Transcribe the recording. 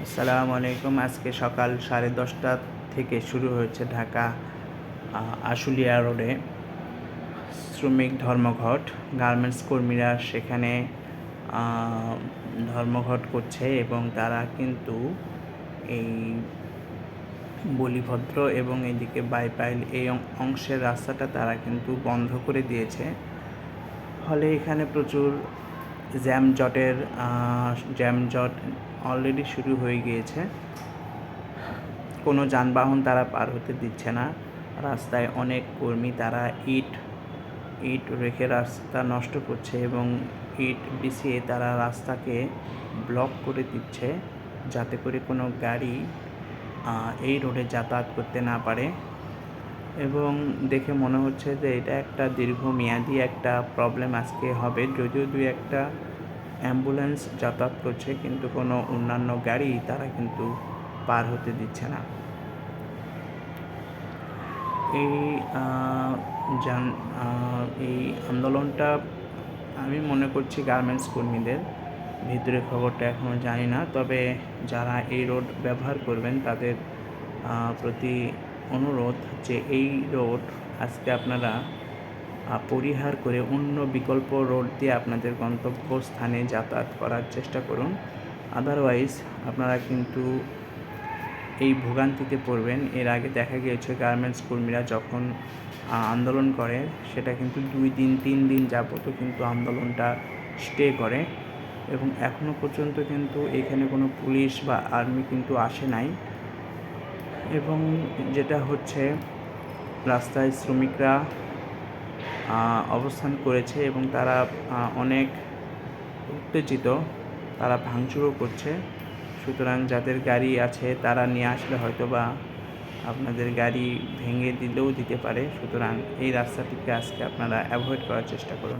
আসসালামু আলাইকুম। আজকে সকাল 10:30 থেকে শুরু হয়েছে ঢাকা আশুলিয়া রোডে শ্রমিক ধর্মঘট। গার্মেন্টস কর্মীরা সেখানে ধর্মঘট করছে এবং তারা কিন্তু এই বলিভদ্র এবং এদিকে বাইপাইল এই অংশের রাস্তাটা তারা কিন্তু বন্ধ করে দিয়েছে। ফলে এখানে প্রচুর জ্যামজট অলরেডি শুরু হয়ে গিয়েছে। কোনো যানবাহন তারা পার হতে দিচ্ছে না। রাস্তায় অনেক কর্মী তারা ইট রেখে রাস্তা নষ্ট করছে এবং ইট বিছিয়ে তারা রাস্তাকে ব্লক করে দিচ্ছে, যাতে করে কোনো গাড়ি এই রোডে যাতায়াত করতে না পারে। এবং দেখে মনে হচ্ছে যে এটা একটা দীর্ঘমেয়াদী একটা প্রবলেম আজকে হবে। যদিও দুই একটা অ্যাম্বুলেন্স যাতায়াত করছে, কিন্তু কোনো অন্যান্য গাড়ি তারা কিন্তু পার হতে দিচ্ছে না। এই আন্দোলনটা আমি মনে করছি গার্মেন্টস কর্মীদের, ভিতরে খবরটা এখনও জানি না। তবে যারা এই রোড ব্যবহার করবেন তাদের প্রতি অনুরোধ যে এই রোড আজকে আপনারা পরিহার করে অন্য বিকল্প রোড দিয়ে আপনাদের গন্তব্যস্থানে যাতায়াত করার চেষ্টা করুন। আদারওয়াইজ আপনারা কিন্তু এই ভোগান্তিতে পড়বেন। এর আগে দেখা গিয়েছে গার্মেন্টস কর্মীরা যখন আন্দোলন করে, সেটা কিন্তু 2 দিন 3 দিন যাবতও কিন্তু আন্দোলনটা স্টে করে এবং এখনও পর্যন্ত কিন্তু এখানে কোনো পুলিশ বা আর্মি কিন্তু আসে নাই। এবং যেটা হচ্ছে, রাস্তায় শ্রমিকরা অবস্থান করেছে এবং তারা অনেক উত্তেজিত, তারা ভাঙচুরও করছে। সুতরাং যাদের গাড়ি আছে তারা নিয়ে আসলে হয়তো বা আপনাদের গাড়ি ভেঙে দিলেও দিতে পারে। সুতরাং এই রাস্তাটিকে আজকে আপনারা অ্যাভয়েড করার চেষ্টা করুন।